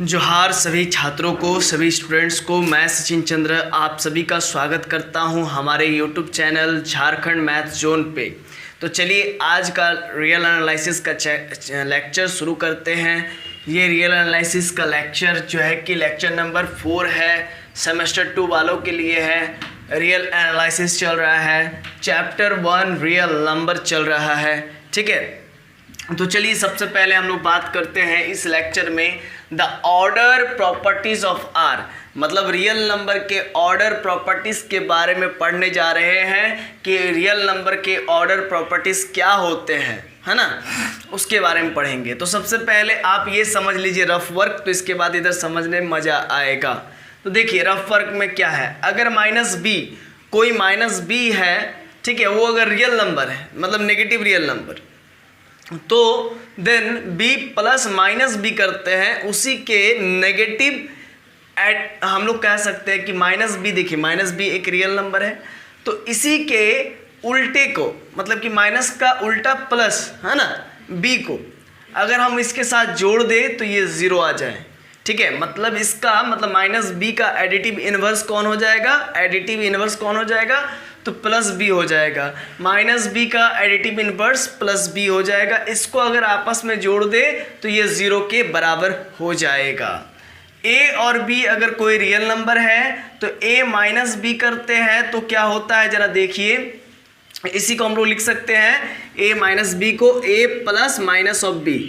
जोहार सभी छात्रों को, सभी स्टूडेंट्स को। मैं सचिन चंद्र आप सभी का स्वागत करता हूं हमारे YouTube channel Jharkhand math zone पे। तो चलिए आज का रियल एनालिसिस का लेक्चर शुरू करते हैं। ये रियल एनालिसिस का लेक्चर जो है कि लेक्चर नंबर 4 है, सेमेस्टर 2 वालों के लिए है। रियल एनालिसिस चल रहा है, चैप्टर 1 रियल नंबर चल रहा है, ठीक है। तो चलिए सबसे पहले हम लोग बात करते हैं इस लेक्चर में the order properties of R, मतलब रियल नंबर के ऑर्डर प्रॉपर्टीज के बारे में पढ़ने जा रहे हैं कि रियल नंबर के ऑर्डर प्रॉपर्टीज क्या होते हैं, है ना, उसके बारे में पढ़ेंगे। तो सबसे पहले आप ये समझ लीजिए रफ वर्क, तो इसके बाद इधर समझने में मजा आएगा। तो देखिए रफ वर्क में क्या है, अगर माइनस बी, कोई माइनस बी है, ठीक है, वो अगर रियल नंबर है मतलब नेगेटिव रियल नंबर, तो then b plus minus B करते हैं, उसी के नेगेटिव हम लोग कह सकते हैं कि माइनस बी, देखिए माइनस बी एक रियल नंबर है, तो इसी के उल्टे को, मतलब कि माइनस का उल्टा प्लस, है ना, b को अगर हम इसके साथ जोड़ दें तो ये 0 आ जाए, ठीक है। मतलब इसका मतलब माइनस बी का एडिटिव इनवर्स कौन हो जाएगा, एडिटिव इनवर्स कौन हो जाएगा, तो प्लस बी हो जाएगा। माइनस बी का एडिटिव इनवर्स प्लस बी हो जाएगा। इसको अगर आपस में जोड़ दे तो ये 0 के बराबर हो जाएगा। a और b अगर कोई रियल नंबर है तो a माइनस बी करते हैं तो क्या होता है जरा देखिए, इसी को हम लोग लिख सकते हैं a माइनस बी को a plus minus of b,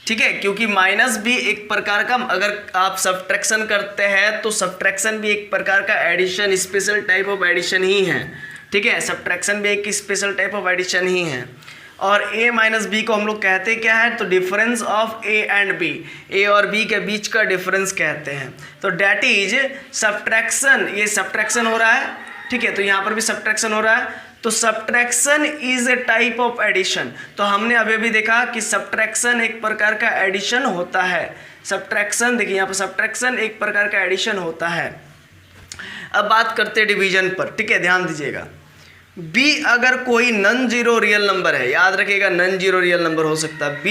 ठीक है, क्योंकि माइनस भी एक प्रकार का, अगर आप सब्ट्रैक्शन करते हैं तो सब्ट्रैक्शन भी एक प्रकार का addition, special type of addition ही है, ठीक है। सब्ट्रैक्शन भी एक स्पेशल टाइप ऑफ एडिशन ही है। और a माइनस बी को हम लोग कहते क्या है, तो difference of a and b, a और b के बीच का डिफरेंस कहते हैं। तो डैट इज सब्ट्रैक्शन, ये सब्ट्रैक्शन हो रहा है, ठीक है, तो यहाँ पर भी सब्ट्रैक्शन हो रहा है। तो subtraction is a type of addition, तो हमने अभी भी देखा कि सब्ट्रैक्शन एक प्रकार का एडिशन होता है। सब्ट्रैक्शन देखिए यहाँ पर सब्ट्रैक्शन एक प्रकार का एडिशन होता है। अब बात करते हैं डिवीजन पर, ठीक है, ध्यान दीजिएगा। b अगर कोई नॉन जीरो रियल नंबर है, याद रखिएगा नॉन जीरो रियल नंबर हो सकता है। b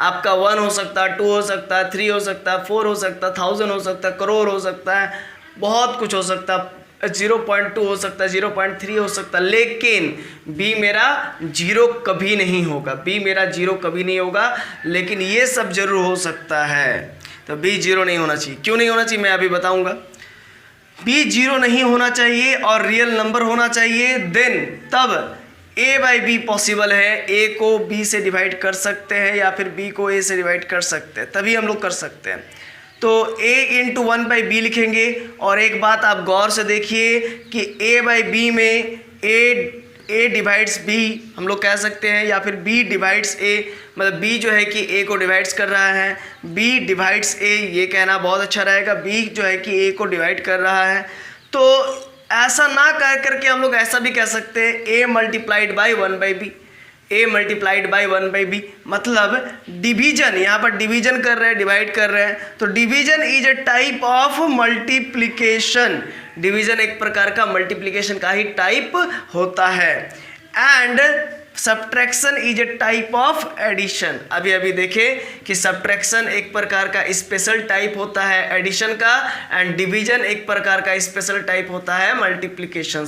आपका 1 हो सकता है, 2 हो सकता है, 3 हो सकता है, 4 हो सकता है, 1000 हो सकता है, करोड़ हो सकता है, बहुत कुछ हो सकता है, 0.2 हो सकता है, 0.3 हो सकता है, लेकिन b मेरा 0 कभी नहीं होगा, b मेरा 0 कभी नहीं होगा, लेकिन ये सब जरूर हो सकता है। तो b 0 नहीं होना चाहिए। क्यों नहीं होना चाहिए मैं अभी बताऊंगा। b 0 नहीं होना चाहिए और रियल नंबर होना चाहिए, देन तब a बाई बी पॉसिबल है। a को b से डिवाइड कर सकते हैं या फिर b को a से डिवाइड कर सकते हैं, तभी हम लोग कर सकते हैं। तो a इंटू 1 बाई बी लिखेंगे। और एक बात आप गौर से देखिए कि a बाई बी में a डिवाइड्स b हम लोग कह सकते हैं, या फिर b डिवाइड्स a, मतलब b जो है कि a को डिवाइड्स कर रहा है, b डिवाइड्स a, ये कहना बहुत अच्छा रहेगा, b जो है कि a को डिवाइड कर रहा है। तो ऐसा ना कह करके हम लोग ऐसा भी कह सकते हैं a multiplied by 1 by B, a multiplied by 1 by B, मतलब डिवीजन, यहाँ पर डिवीजन कर रहे हैं, डिवाइड कर रहे हैं, तो division is a type of multiplication, division एक प्रकार का मल्टीप्लिकेशन का ही टाइप होता है। And subtraction is a type of addition, अभी अभी देखें कि सब्ट्रैक्शन एक प्रकार का स्पेशल टाइप होता है एडिशन का, एंड डिवीजन एक प्रकार का स्पेशल टाइप होता है मल्टीप्लिकेशन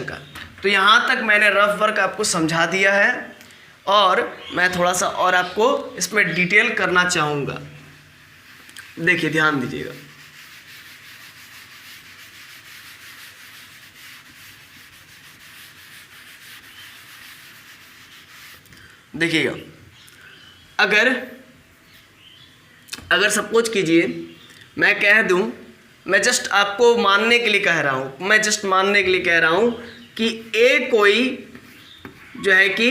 का। तो यहाँ तक मैंने रफ वर्क आपको समझा दिया है और मैं थोड़ा सा और आपको इसमें डिटेल करना चाहूँगा। देखिए ध्यान दीजिएगा, देखिएगा, अगर सपोज कीजिए मैं कह दूं, मैं जस्ट आपको मानने के लिए कह रहा हूँ, मैं जस्ट मानने के लिए कह रहा हूँ कि a कोई जो है कि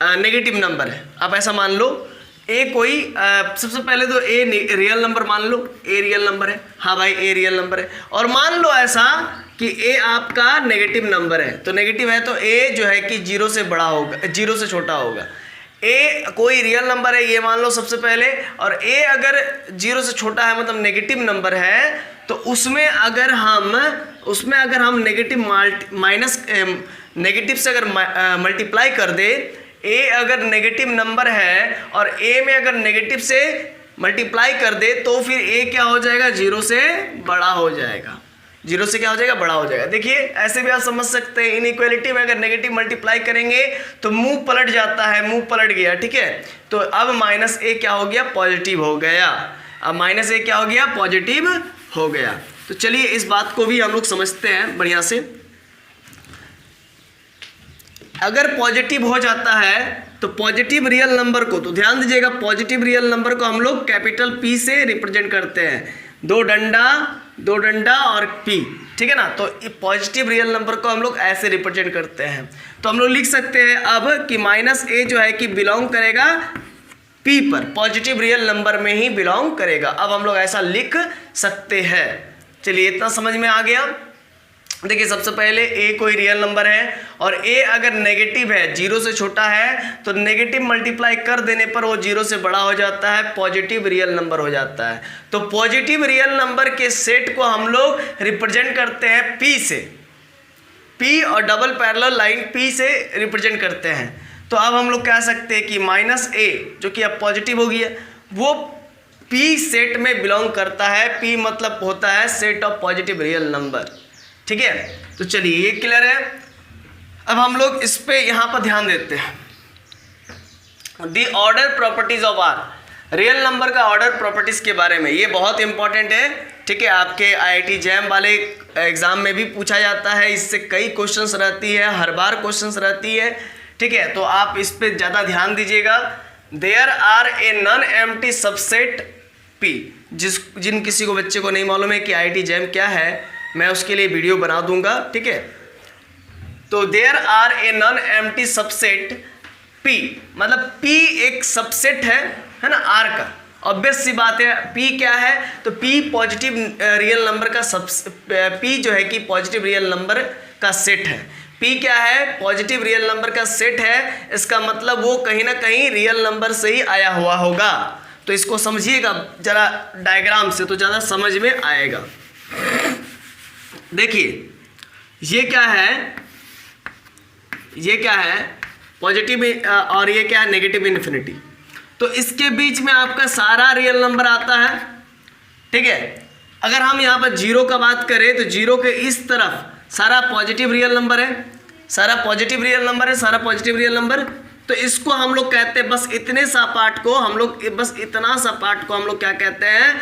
नेगेटिव नंबर है, आप ऐसा मान लो। a कोई सबसे पहले तो a रियल नंबर मान लो, a रियल नंबर है, हाँ भाई a रियल नंबर है। और मान लो ऐसा कि a आपका नेगेटिव नंबर है, तो नेगेटिव है तो a जो है कि 0 से बड़ा होगा, 0 से छोटा होगा। a कोई रियल नंबर है ये मान लो सबसे पहले, और a अगर 0 से छोटा है मतलब नेगेटिव नंबर है, तो उसमें अगर हम नेगेटिव माइनस नेगेटिव से अगर मल्टीप्लाई कर दे, a अगर नेगेटिव नंबर है और a में अगर नेगेटिव से मल्टीप्लाई कर दे तो फिर ए क्या हो जाएगा, 0 से बड़ा हो जाएगा। 0 से क्या हो जाएगा, बड़ा हो जाएगा। देखिए ऐसे भी आप समझ सकते हैं, इनइक्वालिटी में अगर नेगेटिव मल्टीप्लाई करेंगे तो मुंह पलट जाता है, मुंह पलट गया, ठीक है। तो अब माइनस ए क्या हो गया, पॉजिटिव हो गया। अब माइनस ए क्या हो गया, पॉजिटिव हो गया। तो चलिए इस बात को भी हम लोग समझते हैं बढ़िया से। अगर पॉजिटिव हो जाता है तो पॉजिटिव रियल नंबर को, तो ध्यान दीजिएगा, पॉजिटिव रियल नंबर को हम लोग कैपिटल पी से रिप्रेजेंट करते हैं, दो डंडा और पी, ठीक है ना। तो पॉजिटिव रियल नंबर को हम लोग ऐसे रिप्रेजेंट करते हैं। तो हम लोग लिख सकते हैं अब कि माइनस ए जो है कि बिलोंग करेगा पी पर, पॉजिटिव रियल नंबर में ही बिलोंग करेगा। अब हम लोग ऐसा लिख सकते हैं। चलिए इतना समझ में आ गया। देखिए सबसे पहले ए कोई रियल नंबर है और ए अगर नेगेटिव है, 0 से छोटा है, तो नेगेटिव मल्टीप्लाई कर देने पर वो 0 से बड़ा हो जाता है, पॉजिटिव रियल नंबर हो जाता है। तो पॉजिटिव रियल नंबर के सेट को हम लोग रिप्रेजेंट करते हैं पी से, पी और डबल पैरेलल लाइन पी से रिप्रेजेंट करते हैं। तो अब हम लोग कह सकते हैं कि माइनस ए जो कि अब पॉजिटिव हो गया, वो पी सेट में बिलोंग करता है। पी मतलब होता है set of positive real number, ठीक है। तो चलिए ये क्लियर है। अब हम लोग इस पे यहाँ पर ध्यान देते हैं, the order properties of R, real number का ऑर्डर प्रॉपर्टीज के बारे में। ये बहुत इंपॉर्टेंट है, ठीक है। आपके IIT जैम वाले एग्जाम में भी पूछा जाता है, इससे कई क्वेश्चंस रहती है, हर बार क्वेश्चंस रहती है, ठीक है। तो आप इस पे ज़्यादा ध्यान दीजिएगा। There are a non empty subset P, जिन किसी को बच्चे को नहीं मालूम है कि IIT जैम क्या है, मैं उसके लिए वीडियो बना दूंगा, ठीक है। तो there are a non empty subset P, मतलब पी एक सबसेट है ना आर का। ऑब्वियस सी बात है, पी क्या है, तो पी पॉजिटिव रियल नंबर का पी जो है कि पॉजिटिव रियल नंबर का सेट है। पी क्या है, पॉजिटिव रियल नंबर का सेट है। इसका मतलब वो कहीं ना कहीं रियल नंबर से ही आया हुआ होगा। तो इसको समझिएगा जरा डायग्राम से, तो ज़्यादा समझ में आएगा। देखिए ये क्या है, पॉजिटिव और ये क्या है, नेगेटिव इन्फिनिटी। तो इसके बीच में आपका सारा रियल नंबर आता है, ठीक है। अगर हम यहाँ पर 0 का बात करें तो 0 के इस तरफ सारा पॉजिटिव रियल नंबर है, सारा पॉजिटिव रियल नंबर। तो इसको हम लोग कहते हैं, बस इतने सा पार्ट को हम लोग, बस इतना सा पार्ट को हम लोग क्या कहते हैं,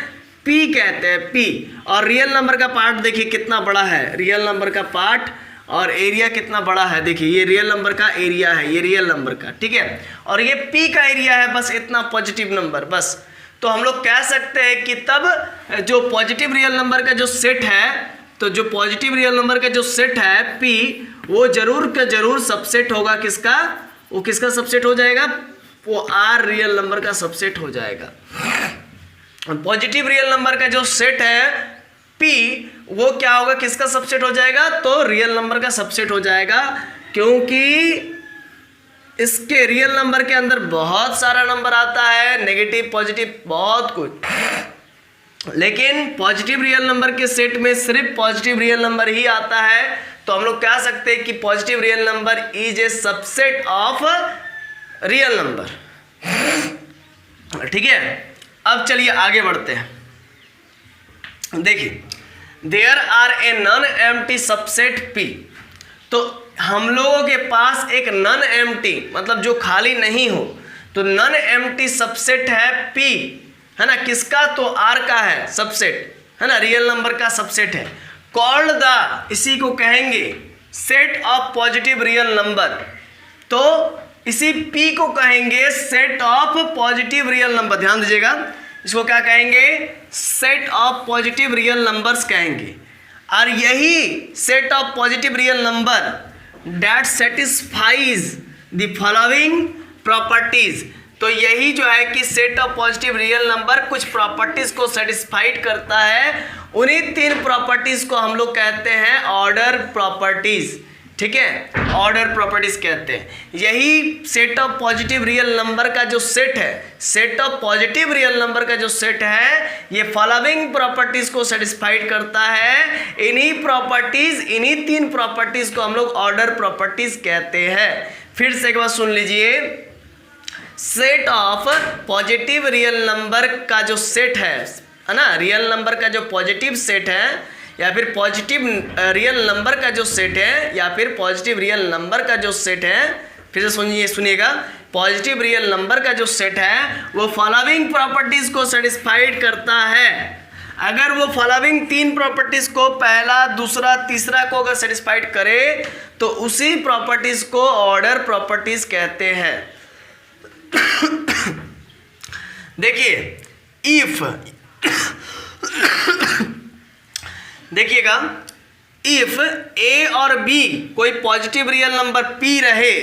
पी कहते हैं, पी। और रियल नंबर का पार्ट देखिए कितना बड़ा है, रियल नंबर का पार्ट और एरिया कितना बड़ा है। देखिए ये रियल नंबर का एरिया है, ये रियल नंबर का, ठीक है। और ये पी का एरिया है, बस इतना पॉजिटिव नंबर, बस। तो हम लोग कह सकते हैं कि तब जो पॉजिटिव रियल नंबर का जो सेट है, तो जो पॉजिटिव रियल नंबर का जो सेट है पी, वो जरूर का जरूर सबसेट होगा किसका, वो किसका सबसेट हो जाएगा, वो आर रियल नंबर का सबसेट हो जाएगा। पॉजिटिव रियल नंबर का जो सेट है P, वो क्या होगा, किसका सबसेट हो जाएगा, तो रियल नंबर का सबसेट हो जाएगा। क्योंकि इसके रियल नंबर के अंदर बहुत सारा नंबर आता है, नेगेटिव पॉजिटिव बहुत कुछ, लेकिन पॉजिटिव रियल नंबर के सेट में सिर्फ पॉजिटिव रियल नंबर ही आता है। तो हम लोग कह सकते हैं कि positive real number is a subset of real number, ठीक है। अब चलिए आगे बढ़ते हैं। देखिए there are a non empty subset P. तो हम लोगों के पास एक नॉन एम्प्टी मतलब जो खाली नहीं हो, तो नॉन एम्प्टी सबसेट है पी, है ना, किसका, तो आर का है सबसेट, है ना, रियल नंबर का सबसेट है। कॉल्ड द, इसी को कहेंगे set of positive real number. तो इसी P को कहेंगे set of positive real number. ध्यान दीजिएगा, इसको क्या कहेंगे, set of positive real numbers कहेंगे। और यही set of positive real number that satisfies the following properties. तो यही जो है कि set of positive real number कुछ प्रॉपर्टीज को सेटिस्फाइड करता है। उन्हीं 3 प्रॉपर्टीज को हम लोग कहते हैं ऑर्डर प्रॉपर्टीज, ठीक है, ऑर्डर प्रॉपर्टीज कहते हैं। यही set of positive real number का जो सेट है, set of positive real number का जो सेट है, ये फॉलोइंग प्रॉपर्टीज को सेटिस्फाइड करता है। इन्हीं 3 प्रॉपर्टीज को हम लोग ऑर्डर प्रॉपर्टीज कहते हैं। फिर से एक बार सुन लीजिए, set of positive real number का जो सेट है ना, रियल नंबर का जो पॉजिटिव सेट है या फिर पॉजिटिव रियल नंबर का जो सेट है या फिर पॉजिटिव रियल नंबर का जो सेट है, फिर से सुनिएगा, पॉजिटिव रियल नंबर का जो सेट है वो फॉलोइंग प्रॉपर्टीज को सेटिस्फाइड करता है। अगर वो फॉलोइंग 3 प्रॉपर्टीज को, पहला, दूसरा, तीसरा को अगर सेटिस्फाइड करे तो उसी प्रॉपर्टीज को ऑर्डर प्रॉपर्टीज कहते हैं। देखिए इफ देखिएगा, इफ ए और बी कोई पॉजिटिव रियल नंबर पी रहे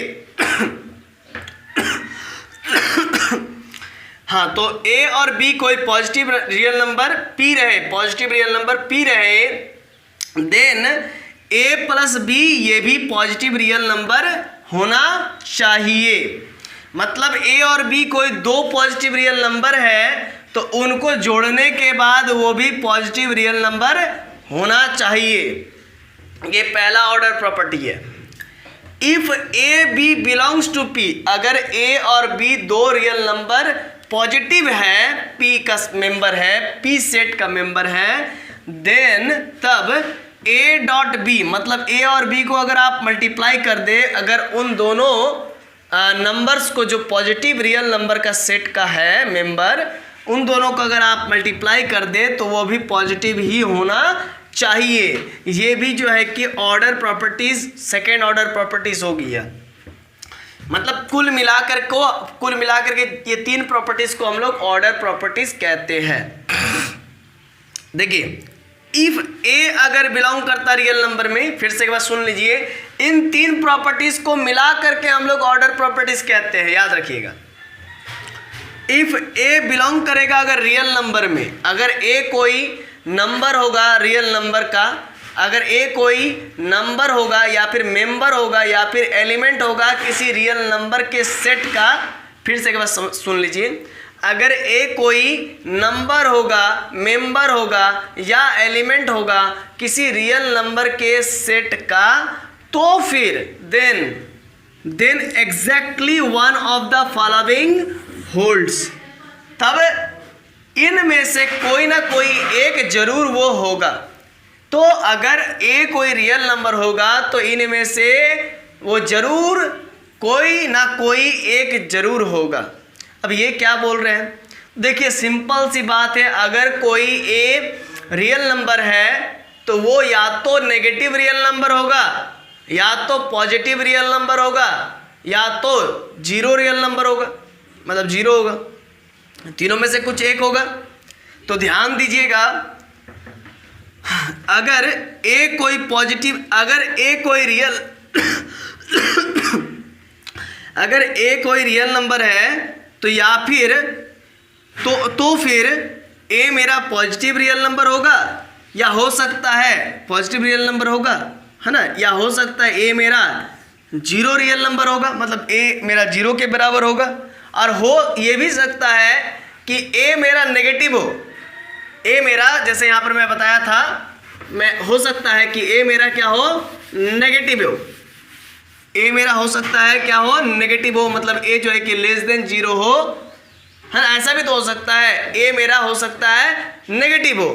हाँ, तो ए और बी कोई पॉजिटिव रियल नंबर पी रहे, पॉजिटिव रियल नंबर पी रहे, देन ए प्लस बी ये भी पॉजिटिव रियल नंबर होना चाहिए। मतलब ए और बी कोई 2 पॉजिटिव रियल नंबर है तो उनको जोड़ने के बाद वो भी पॉजिटिव रियल नंबर होना चाहिए। ये पहला ऑर्डर प्रॉपर्टी है। If A B belongs to P, अगर ए और बी 2 रियल नंबर पॉजिटिव है, पी का मेंबर है, पी सेट का मेंबर है, देन तब ए डॉट बी, मतलब ए और बी को अगर आप मल्टीप्लाई कर दे, अगर उन दोनों नंबर्स को जो पॉजिटिव रियल नंबर का सेट का है मेंबर, उन दोनों को अगर आप मल्टीप्लाई कर दे तो वो भी पॉजिटिव ही होना चाहिए। ये भी जो है कि order properties, second order properties हो गई है। मतलब कुल मिलाकर के ये 3 प्रॉपर्टीज को हम लोग ऑर्डर प्रॉपर्टीज कहते हैं। देखिए इफ ए अगर बिलोंग करता रियल नंबर में, फिर से एक बार सुन लीजिए, इन 3 प्रॉपर्टीज को मिला करके हम लोग ऑर्डर प्रॉपर्टीज कहते हैं, याद रखिएगा। इफ ए बिलोंग करेगा अगर रियल नंबर में, अगर ए कोई नंबर होगा रियल नंबर का, अगर ए कोई नंबर होगा या फिर मेंबर होगा या फिर एलिमेंट होगा किसी रियल नंबर के सेट का, फिर से एक बार सुन लीजिए, अगर ए कोई नंबर होगा, मेंबर होगा या एलिमेंट होगा किसी रियल नंबर के सेट का, तो फिर then exactly one of the following holds, तब इनमें से कोई ना कोई एक जरूर वो होगा। तो अगर ए कोई रियल नंबर होगा तो इनमें से वो जरूर कोई ना कोई एक जरूर होगा। अब ये क्या बोल रहे हैं, देखिए सिंपल सी बात है, अगर कोई ए रियल नंबर है तो वो या तो नेगेटिव रियल नंबर होगा, या तो पॉजिटिव रियल नंबर होगा, या तो 0 रियल नंबर होगा, मतलब 0 होगा, तीनों में से कुछ एक होगा। तो ध्यान दीजिएगा, अगर ए कोई पॉजिटिव, अगर ए कोई रियल अगर ए कोई रियल नंबर है तो या फिर तो फिर ए मेरा पॉजिटिव रियल नंबर होगा, या हो सकता है पॉजिटिव रियल नंबर होगा, है ना, या हो सकता है ए मेरा 0 रियल नंबर होगा, मतलब ए मेरा 0 के बराबर होगा, और हो ये भी सकता है कि ए मेरा नेगेटिव हो, ए मेरा जैसे यहाँ पर मैं बताया था, मैं हो सकता है कि ए मेरा क्या हो, नेगेटिव हो, ए मेरा हो सकता है क्या हो, नेगेटिव हो, मतलब ए जो है कि लेस देन 0 हो, है ना, ऐसा भी तो हो सकता है, ए मेरा हो सकता है नेगेटिव हो,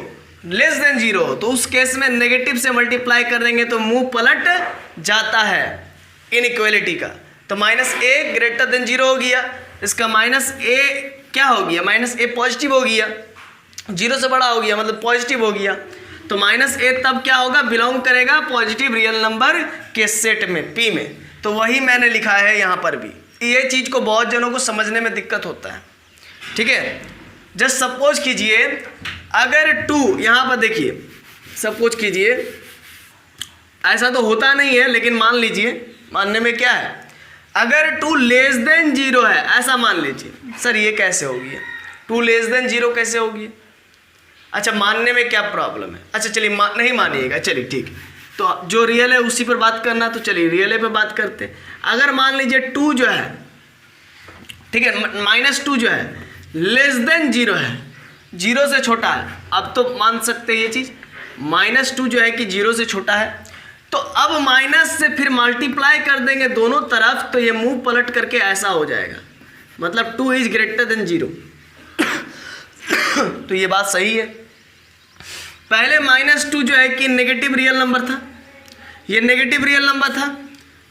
लेस देन 0 हो, तो उस केस में नेगेटिव से मल्टीप्लाई कर देंगे तो मुंह पलट जाता है इनइक्वालिटी का। तो -a ग्रेटर देन 0 हो गया, इसका -a क्या हो गया, -a पॉजिटिव हो गया, 0 से बड़ा हो गया मतलब पॉजिटिव हो गया। तो -a तब क्या होगा, बिलोंग करेगा पॉजिटिव रियल नंबर के सेट में, p में। तो वही मैंने लिखा है यहाँ पर भी। ये चीज़ को बहुत जनों को समझने में दिक्कत होता है, ठीक है। जस्ट सपोज कीजिए अगर 2, यहाँ पर देखिए, सपोज कीजिए, ऐसा तो होता नहीं है लेकिन मान लीजिए, मानने में क्या है, अगर 2 लेस देन 0 है, ऐसा मान लीजिए। सर ये कैसे होगी, 2 लेस देन 0 कैसे होगी, अच्छा मानने में क्या प्रॉब्लम है, अच्छा चलिए नहीं मानिएगा, चलिए ठीक है, तो जो रियल है उसी पर बात करना, तो चलिए रियल पे बात करते हैं। अगर मान लीजिए 2 जो है, ठीक है, -2 जो है लेस देन 0 है, 0 से छोटा है, अब तो मान सकते हैं ये चीज़, -2 जो है कि 0 से छोटा है, तो अब माइनस से फिर मल्टीप्लाई कर देंगे दोनों तरफ, तो ये मुंह पलट करके ऐसा हो जाएगा, मतलब 2 इज ग्रेटर देन 0। तो ये बात सही है। पहले -2 जो है कि नेगेटिव रियल नंबर था, ये नेगेटिव रियल नंबर था,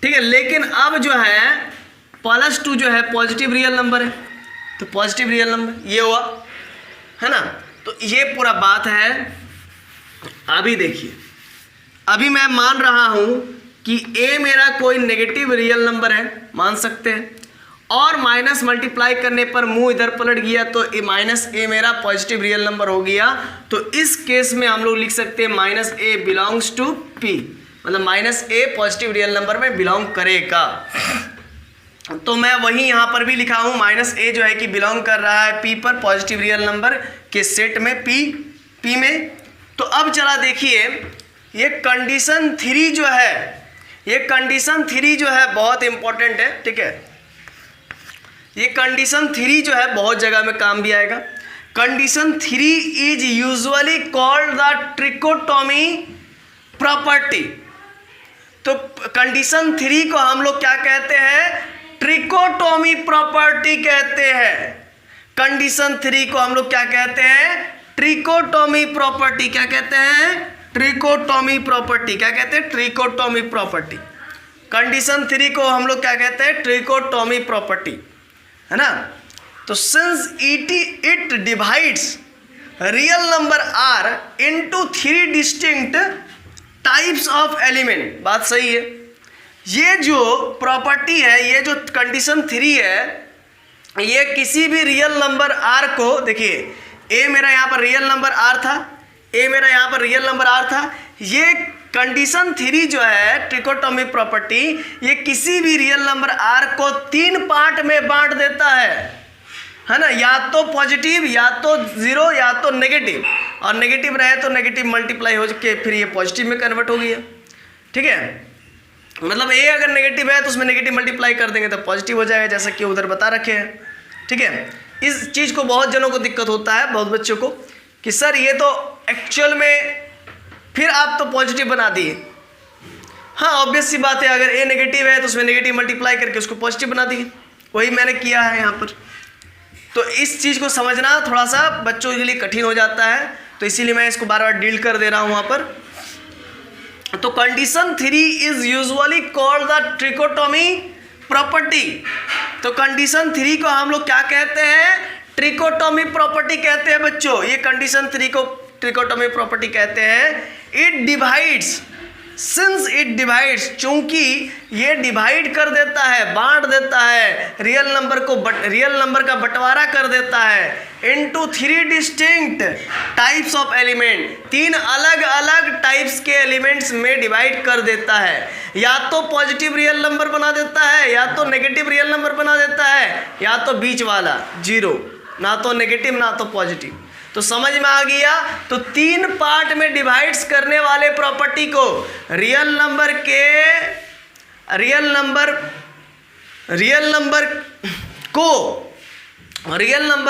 ठीक है। लेकिन अब जो है +2 जो है पॉजिटिव रियल नंबर है, तो पॉजिटिव रियल नंबर ये हुआ, है ना। तो ये पूरा बात है। अभी देखिए, अभी मैं मान रहा हूं कि a मेरा कोई नेगेटिव रियल नंबर है, मान सकते हैं, और माइनस मल्टीप्लाई करने पर मुंह इधर पलट गया तो -a मेरा पॉजिटिव रियल नंबर हो गया। तो इस केस में हम लोग लिख सकते हैं -a बिलोंग्स टू p, मतलब -a पॉजिटिव रियल नंबर में बिलोंग करेगा। तो मैं वही यहाँ पर भी लिखा हूँ, -a जो है कि बिलोंग कर रहा है p पर, पॉजिटिव रियल नंबर के सेट में p में। तो अब चला देखिए, ये कंडीशन 3 जो है, ये कंडीशन 3 जो है बहुत इंपॉर्टेंट है, ठीक है। ये कंडीशन 3 जो है बहुत जगह में काम भी आएगा। Condition 3 is usually called the trichotomy property. तो कंडीशन 3 को हम लोग क्या कहते हैं? ट्रिकोटोमी प्रॉपर्टी कहते हैं। कंडीशन 3 को हम लोग क्या कहते हैं? Trichotomy property. क्या कहते हैं? Trichotomy property. क्या कहते हैं? Trichotomy property. कंडीशन 3 को हम लोग क्या कहते हैं? ट्रिकोटोमी प्रॉपर्टी, है ना। तो since it divides real number R into 3 distinct types of element, बात सही है। ये जो प्रॉपर्टी है, ये जो कंडीशन 3 है, ये किसी भी रियल नंबर आर को, देखिए ए मेरा यहाँ पर रियल नंबर आर था, ए मेरा यहाँ पर रियल नंबर आर था। ये कंडीशन 3 जो है ट्रिकोटोमी प्रॉपर्टी, ये किसी भी रियल नंबर आर को 3 पार्ट में बांट देता है ना। या तो पॉजिटिव, या तो 0, या तो नेगेटिव। और नेगेटिव रहे तो नेगेटिव मल्टीप्लाई हो के फिर ये पॉजिटिव में कन्वर्ट हो गया, ठीक है। मतलब ए अगर नेगेटिव है तो उसमें नेगेटिव मल्टीप्लाई कर देंगे तो पॉजिटिव हो जाएगा, जैसा कि उधर बता रखे हैं, ठीक है। इस चीज़ को बहुत जनों को दिक्कत होता है, बहुत बच्चों को, कि सर ये तो एक्चुअल में फिर आप तो पॉजिटिव बना दिए। हाँ, ऑब्वियस सी बात है, अगर ए नेगेटिव है तो उसमें नेगेटिव मल्टीप्लाई करके उसको पॉजिटिव बना दिए, वही मैंने किया है यहाँ पर। तो इस चीज़ को समझना थोड़ा सा बच्चों के लिए कठिन हो जाता है, तो इसीलिए मैं इसको बार बार डील कर दे रहा हूँ वहाँ पर। तो condition 3 is usually called the trichotomy property. तो कंडीशन 3 को हम लोग क्या कहते हैं? ट्रिकोटोमी प्रॉपर्टी कहते हैं बच्चों। ये कंडीशन 3 को ट्रिकोटोमी प्रॉपर्टी कहते हैं। It divides, since it divides, चूंकि ये डिवाइड कर देता है, बांट देता है, रियल नंबर का बंटवारा कर देता है into 3 distinct types of element, 3 अलग अलग टाइप्स के एलिमेंट्स में डिवाइड कर देता है। या तो पॉजिटिव रियल नंबर बना देता है, या तो नेगेटिव रियल नंबर बना देता है, या तो बीच वाला 0, ना तो नेगेटिव ना तो पॉजिटिव। तो समझ में आ गया। तो 3 पार्ट में डिवाइड्स करने वाले प्रॉपर्टी को रियल नंबर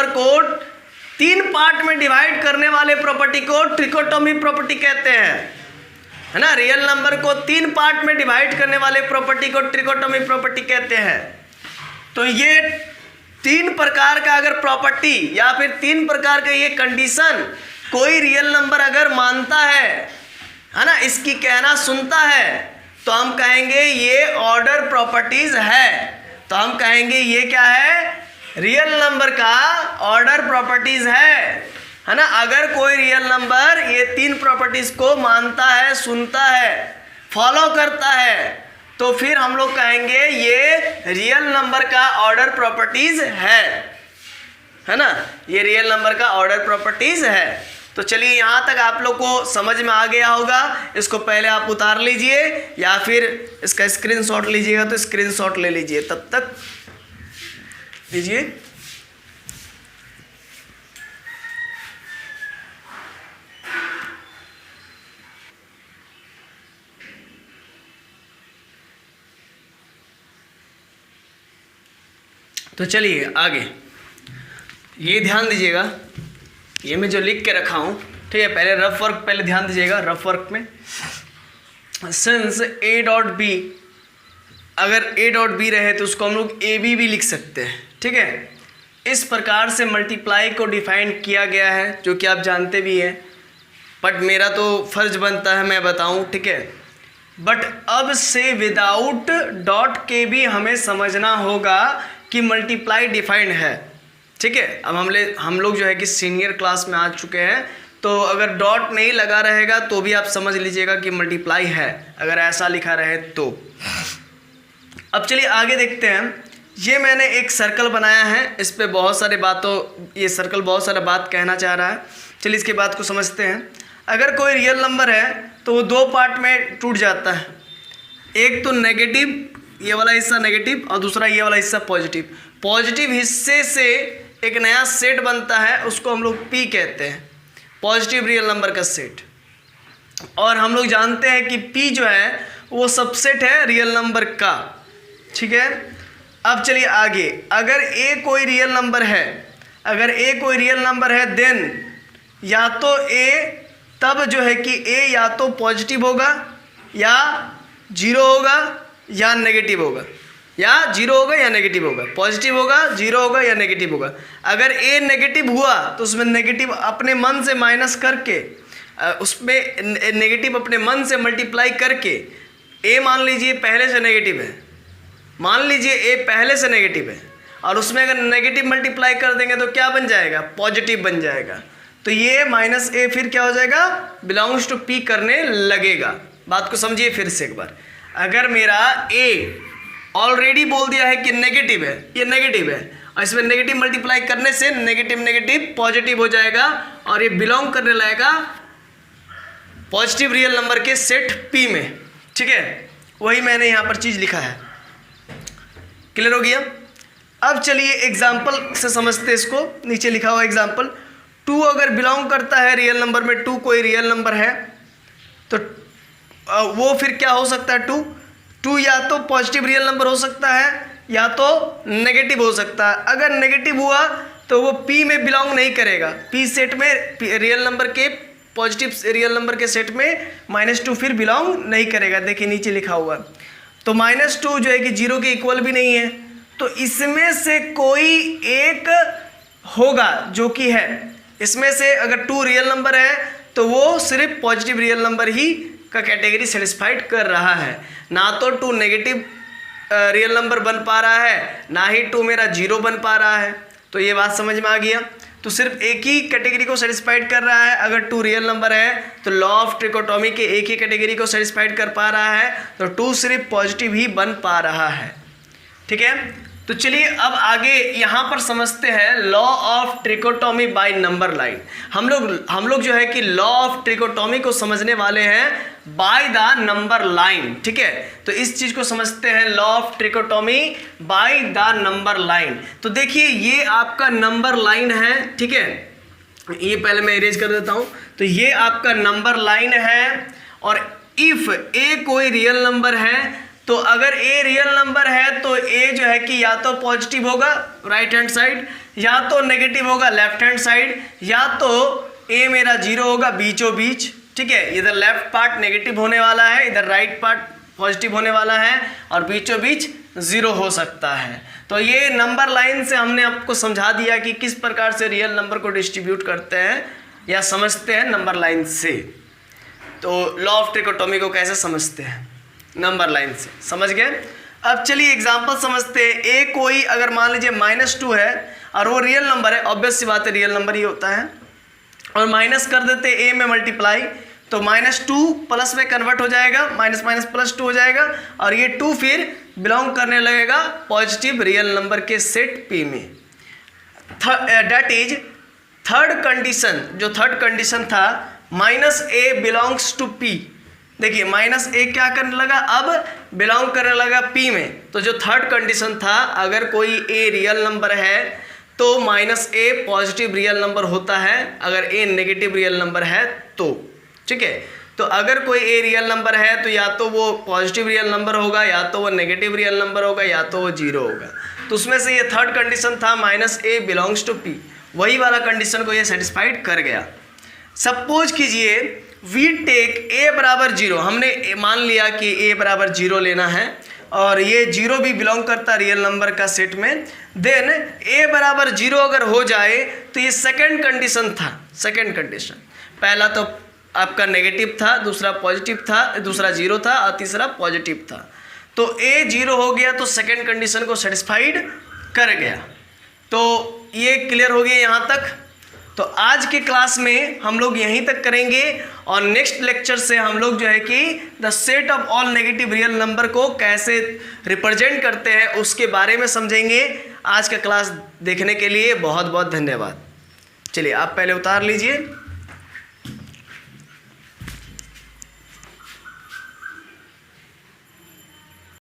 को 3 पार्ट में डिवाइड करने वाले प्रॉपर्टी को ट्रिकोटोमी प्रॉपर्टी कहते हैं, है ना। रियल नंबर को 3 पार्ट में डिवाइड करने वाले प्रॉपर्टी को ट्रिकोटोमी प्रॉपर्टी कहते हैं। तो ये 3 प्रकार का अगर प्रॉपर्टी या फिर 3 प्रकार का ये कंडीशन कोई रियल नंबर अगर मानता है ना, इसकी कहना सुनता है, तो हम कहेंगे ये ऑर्डर प्रॉपर्टीज है। तो हम कहेंगे ये क्या है? रियल नंबर का ऑर्डर प्रॉपर्टीज है ना। अगर कोई रियल नंबर ये 3 प्रॉपर्टीज को मानता है, सुनता है, फॉलो करता है, तो फिर हम लोग कहेंगे ये रियल नंबर का ऑर्डर प्रॉपर्टीज है ना। ये रियल नंबर का ऑर्डर प्रॉपर्टीज है। तो चलिए यहाँ तक आप लोग को समझ में आ गया होगा। इसको पहले आप उतार लीजिए या फिर इसका स्क्रीनशॉट लीजिएगा तो स्क्रीनशॉट ले लीजिए, तब तक लीजिए। तो चलिए आगे, ये ध्यान दीजिएगा, ये मैं जो लिख के रखा हूँ, ठीक है। पहले रफ वर्क पहले ध्यान दीजिएगा। रफ वर्क में सिंस A डॉट बी, अगर A डॉट बी रहे तो उसको हम लोग AB भी लिख सकते हैं, ठीक है। इस प्रकार से मल्टीप्लाई को डिफाइन किया गया है, जो कि आप जानते भी हैं, बट मेरा तो फर्ज बनता है मैं बताऊं, ठीक है। बट अब से विदाउट डॉट के भी हमें समझना होगा कि मल्टीप्लाई डिफाइंड है, ठीक है। अब हम लोग जो है कि सीनियर क्लास में आ चुके हैं, तो अगर डॉट नहीं लगा रहेगा तो भी आप समझ लीजिएगा कि मल्टीप्लाई है, अगर ऐसा लिखा रहे तो। अब चलिए आगे देखते हैं। ये मैंने एक सर्कल बनाया है, इस पे बहुत सारे ये सर्कल बहुत सारा बात कहना चाह रहा है। चलिए इसके बात को समझते हैं। अगर कोई रियल नंबर है तो वो दो पार्ट में टूट जाता है, एक तो नेगेटिव, ये वाला हिस्सा नेगेटिव, और दूसरा ये वाला हिस्सा पॉजिटिव। पॉजिटिव हिस्से से एक नया सेट बनता है, उसको हम लोग पी कहते हैं, पॉजिटिव रियल नंबर का सेट। और हम लोग जानते हैं कि पी जो है वो सबसेट है रियल नंबर का, ठीक है। अब चलिए आगे। अगर ए कोई रियल नंबर है, देन या तो ए, तब जो है कि ए या तो पॉजिटिव होगा या जीरो होगा या नेगेटिव होगा, या जीरो होगा या नेगेटिव होगा, पॉजिटिव होगा, जीरो होगा या नेगेटिव होगा। अगर ए नेगेटिव हुआ तो उसमें नेगेटिव अपने मन से माइनस करके, उसमें नेगेटिव अपने मन से मल्टीप्लाई करके, ए मान लीजिए पहले से नेगेटिव है, मान लीजिए ए पहले से नेगेटिव है, और उसमें अगर नेगेटिव मल्टीप्लाई कर देंगे तो क्या बन जाएगा, पॉजिटिव बन जाएगा। तो ये माइनस ए फिर क्या हो जाएगा, बिलोंग्स टू पी करने लगेगा। बात को समझिए फिर से एक बार। अगर मेरा ए ऑलरेडी बोल दिया है कि नेगेटिव है, ये नेगेटिव है, और इसमें नेगेटिव मल्टीप्लाई करने से नेगेटिव नेगेटिव पॉजिटिव हो जाएगा, और ये बिलोंग करने लगेगा पॉजिटिव रियल नंबर के सेट पी में, ठीक है। वही मैंने यहाँ पर चीज़ लिखा है। क्लियर हो गया। अब चलिए एग्जाम्पल से समझते इसको। नीचे लिखा हुआ एग्जाम्पल, 2 अगर बिलोंग करता है रियल नंबर में, 2 कोई रियल नंबर है, तो वो फिर क्या हो सकता है, 2 या तो पॉजिटिव रियल नंबर हो सकता है या तो नेगेटिव हो सकता है। अगर नेगेटिव हुआ तो वो पी में बिलोंग नहीं करेगा, पी सेट में, रियल नंबर के पॉजिटिव रियल नंबर के सेट में -2 फिर बिलोंग नहीं करेगा। देखिए नीचे लिखा हुआ, तो -2 जो है कि 0 के इक्वल भी नहीं है, तो इसमें से कोई एक होगा जो कि है। इसमें से अगर 2 रियल नंबर है तो वो सिर्फ पॉजिटिव रियल नंबर ही का कैटेगरी सेटिस्फाइड कर रहा है, ना तो 2 नेगेटिव रियल नंबर बन पा रहा है, ना ही 2 मेरा 0 बन पा रहा है। तो ये बात समझ में आ गया। तो सिर्फ एक ही कैटेगरी को सेटिस्फाइड कर रहा है। अगर 2 रियल नंबर है तो लॉ ऑफ ट्रिकोटोमी के एक ही कैटेगरी को सेटिस्फाइड कर पा रहा है, तो 2 सिर्फ पॉजिटिव ही बन पा रहा है, ठीक है। तो चलिए अब आगे यहाँ पर समझते हैं law of trichotomy by number line. हम लोग जो है कि लॉ ऑफ ट्रिकोटोमी को समझने वाले हैं बाय द नंबर लाइन, ठीक है। तो इस चीज को समझते हैं law of trichotomy by the number line. तो देखिए ये आपका नंबर लाइन है, ठीक है। ये पहले मैं इरेज कर देता हूँ। तो ये आपका नंबर लाइन है, और इफ ए कोई रियल नंबर है, तो अगर ए रियल नंबर है तो ए जो है कि या तो पॉजिटिव होगा राइट हैंड साइड, या तो नेगेटिव होगा लेफ्ट हैंड साइड, या तो ए मेरा 0 होगा बीचों बीच, ठीक है। इधर लेफ्ट पार्ट नेगेटिव होने वाला है, इधर राइट पार्ट पॉजिटिव होने वाला है, और बीचों बीच 0 हो सकता है। तो ये नंबर लाइन से हमने आपको समझा दिया कि किस प्रकार से रियल नंबर को डिस्ट्रीब्यूट करते हैं या समझते हैं नंबर लाइन से। तो लॉ ऑफ ट्रिकोटोमी को कैसे समझते हैं, नंबर लाइन से, समझ गए। अब चलिए एग्जांपल समझते हैं। ए कोई अगर मान लीजिए -2 है और वो रियल नंबर है, ऑब्वियस सी बात है रियल नंबर ही होता है, और माइनस कर देते ए में मल्टीप्लाई, तो -2 प्लस में कन्वर्ट हो जाएगा, माइनस माइनस +2 हो जाएगा, और ये 2 फिर बिलोंग करने लगेगा पॉजिटिव रियल नंबर के सेट पी में। डेट इज थर्ड कंडीशन, जो थर्ड कंडीशन था -a बिलोंग्स टू p। देखिए -a क्या करने लगा, अब बिलोंग करने लगा p में। तो जो थर्ड कंडीशन था, अगर कोई a रियल नंबर है तो -a पॉजिटिव रियल नंबर होता है, अगर a नेगेटिव रियल नंबर है तो, ठीक है। तो अगर कोई a रियल नंबर है तो या तो वो पॉजिटिव रियल नंबर होगा, या तो वो नेगेटिव रियल नंबर होगा, या तो वो 0 होगा। तो उसमें से ये थर्ड कंडीशन था -a बिलोंग्स टू p, वही वाला कंडीशन को ये सेटिस्फाइड कर गया। सपोज कीजिए वी टेक a बराबर 0, हमने मान लिया कि a बराबर 0 लेना है, और ये 0 भी बिलोंग करता है रियल नंबर का सेट में, देन a बराबर 0 अगर हो जाए तो ये सेकंड कंडीशन था। सेकंड कंडीशन, पहला तो आपका नेगेटिव था, दूसरा पॉजिटिव था, दूसरा 0 था और तीसरा पॉजिटिव था। तो a 0 हो गया तो सेकंड कंडीशन को सेटिस्फाइड कर गया। तो ये क्लियर हो गया यहाँ तक। तो आज के क्लास में हम लोग यहीं तक करेंगे और नेक्स्ट लेक्चर से हम लोग जो है कि the set of all negative real number को कैसे रिप्रेजेंट करते हैं उसके बारे में समझेंगे। आज का क्लास देखने के लिए बहुत बहुत धन्यवाद। चलिए आप पहले उतार लीजिए।